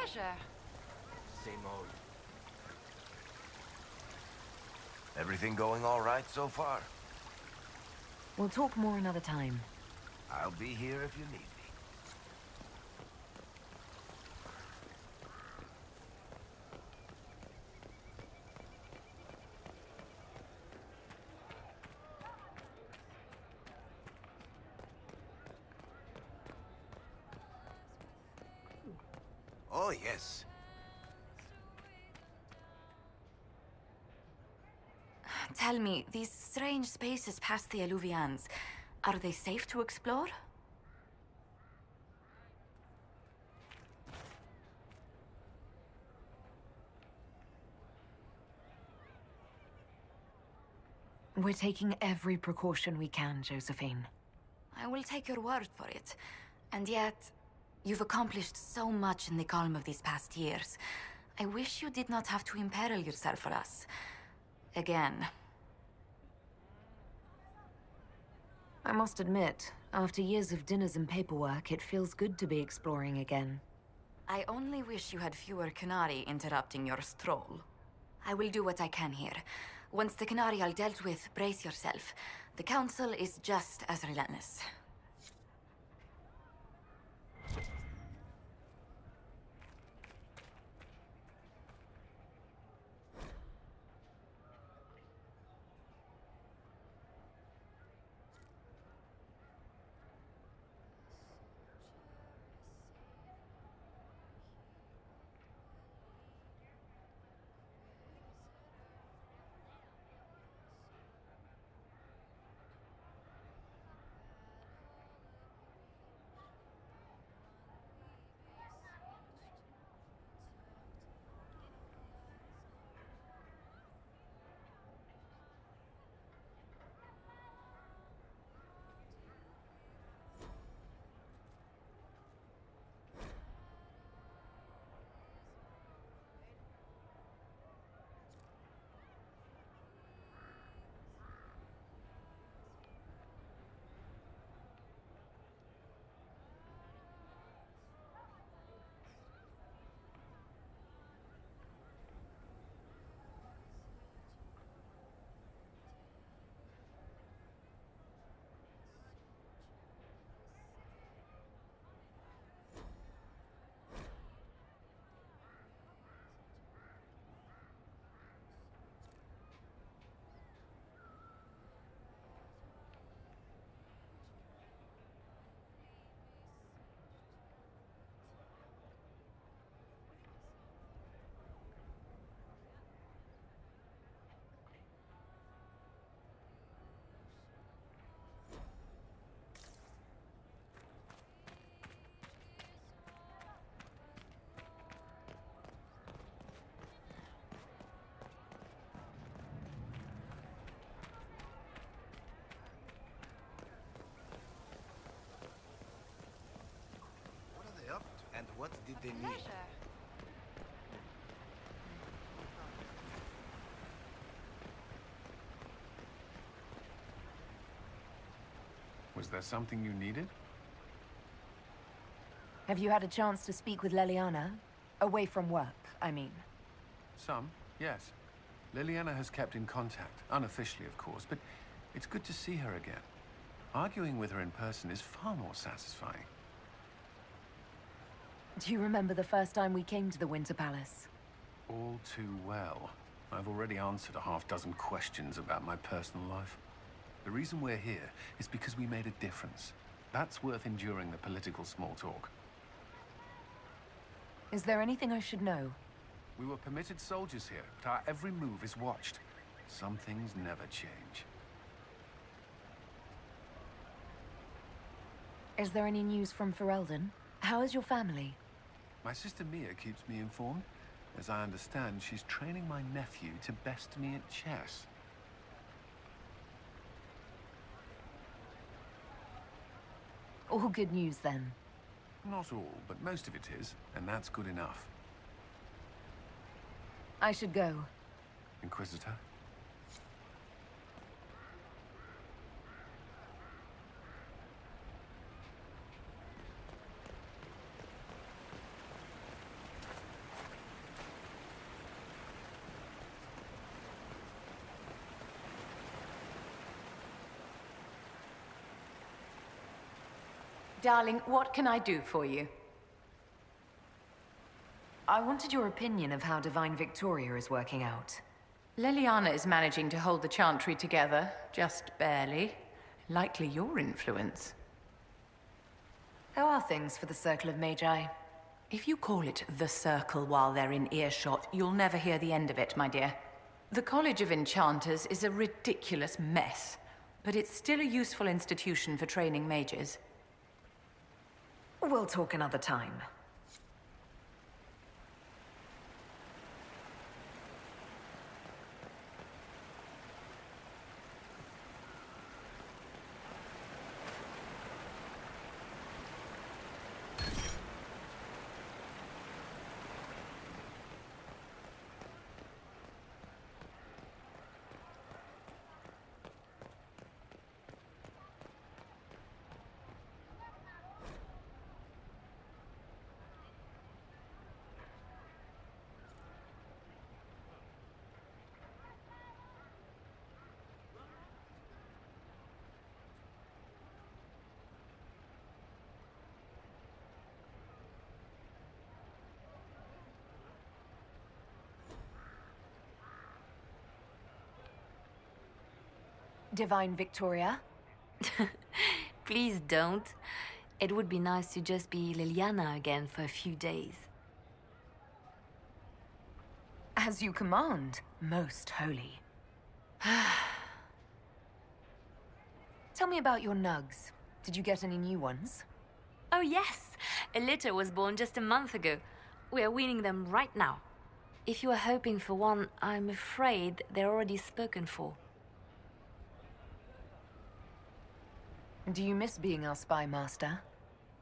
pleasure. Same old. Everything going all right so far? We'll talk more another time. I'll be here if you need me. Oh, yes. Tell me, these strange spaces past the Alluvians, are they safe to explore? We're taking every precaution we can, Josephine. I will take your word for it. And yet, you've accomplished so much in the calm of these past years. I wish you did not have to imperil yourself for us. Again. I must admit, after years of dinners and paperwork, it feels good to be exploring again. I only wish you had fewer Canari interrupting your stroll. I will do what I can here. Once the Canari are dealt with, brace yourself. The Council is just as relentless. And what did they need? Pleasure. Was there something you needed? Have you had a chance to speak with Leliana? Away from work, I mean. Some, yes. Leliana has kept in contact, unofficially of course, but it's good to see her again. Arguing with her in person is far more satisfying. Do you remember the first time we came to the Winter Palace? All too well. I've already answered a half-dozen questions about my personal life. The reason we're here is because we made a difference. That's worth enduring the political small talk. Is there anything I should know? We were permitted soldiers here, but our every move is watched. Some things never change. Is there any news from Ferelden? How is your family? My sister Mia keeps me informed. As I understand, she's training my nephew to best me at chess. All good news, then. Not all, but most of it is, and that's good enough. I should go. Inquisitor? Darling, what can I do for you? I wanted your opinion of how Divine Victoria is working out. Leliana is managing to hold the Chantry together, just barely. Likely your influence. How are things for the Circle of Magi? If you call it the Circle while they're in earshot, you'll never hear the end of it, my dear. The College of Enchanters is a ridiculous mess, but it's still a useful institution for training mages. We'll talk another time. Divine Victoria? Please don't. It would be nice to just be Leliana again for a few days. As you command, most holy. Tell me about your nugs. Did you get any new ones? Oh yes! A litter was born just a month ago. We are weaning them right now. If you are hoping for one, I'm afraid they're already spoken for. Do you miss being our spy master?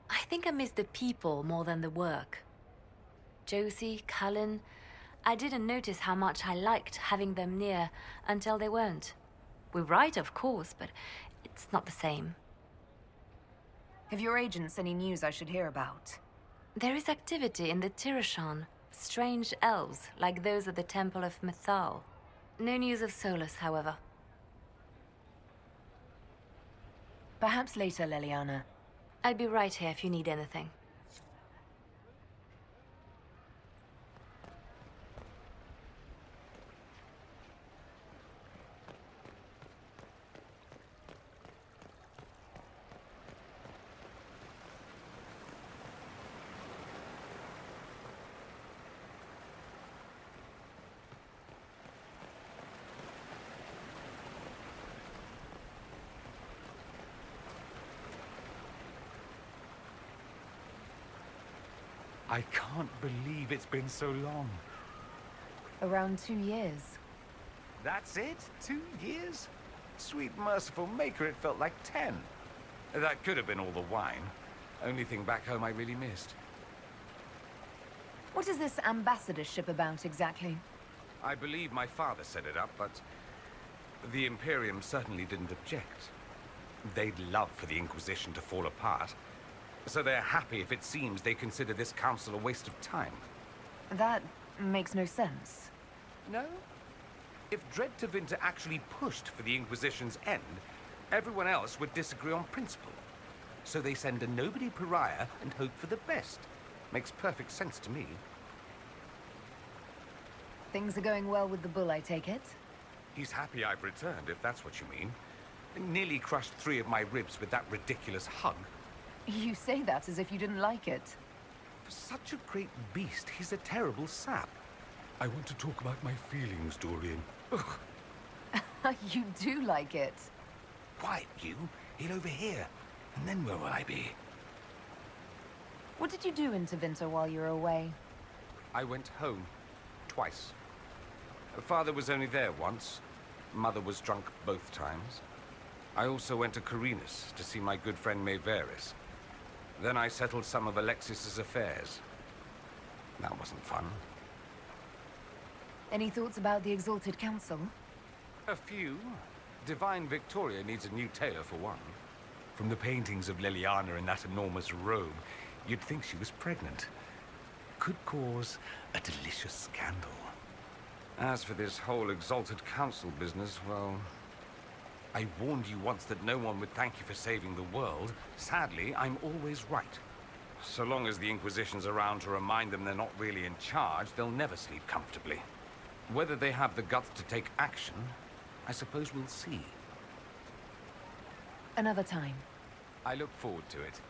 I think I miss the people more than the work. Josie, Cullen, I didn't notice how much I liked having them near until they weren't. We write, of course, but it's not the same. Have your agents any news I should hear about? There is activity in the Tirashan. Strange elves, like those at the Temple of Mythal. No news of Solus, however. Perhaps later, Leliana. I'll be right here if you need anything. I can't believe it's been so long. Around 2 years. That's it? 2 years? Sweet merciful maker, it felt like 10. That could have been all the wine. Only thing back home I really missed. What is this ambassadorship about exactly? I believe my father set it up, but the Imperium certainly didn't object. They'd love for the Inquisition to fall apart, so they're happy if it seems they consider this council a waste of time. That makes no sense. No? If Dread Tevinter actually pushed for the Inquisition's end, everyone else would disagree on principle. So they send a nobody pariah and hope for the best. Makes perfect sense to me. Things are going well with the bull, I take it? He's happy I've returned, if that's what you mean. Nearly crushed 3 of my ribs with that ridiculous hug. You say that as if you didn't like it. For such a great beast, he's a terrible sap. I want to talk about my feelings, Dorian. Ugh. You do like it. Quiet, you. He'll overhear. And then where will I be? What did you do in Tevinter while you were away? I went home. Twice. Father was only there once. Mother was drunk both times. I also went to Carinus to see my good friend Maeveris. Then I settled some of Alexis's affairs. That wasn't fun. Any thoughts about the Exalted Council? A few. Divine Victoria needs a new tailor for one. From the paintings of Leliana in that enormous robe, you'd think she was pregnant. Could cause a delicious scandal. As for this whole Exalted Council business, well, I warned you once that no one would thank you for saving the world. Sadly, I'm always right. So long as the Inquisition's around to remind them they're not really in charge, they'll never sleep comfortably. Whether they have the guts to take action, I suppose we'll see. Another time. I look forward to it.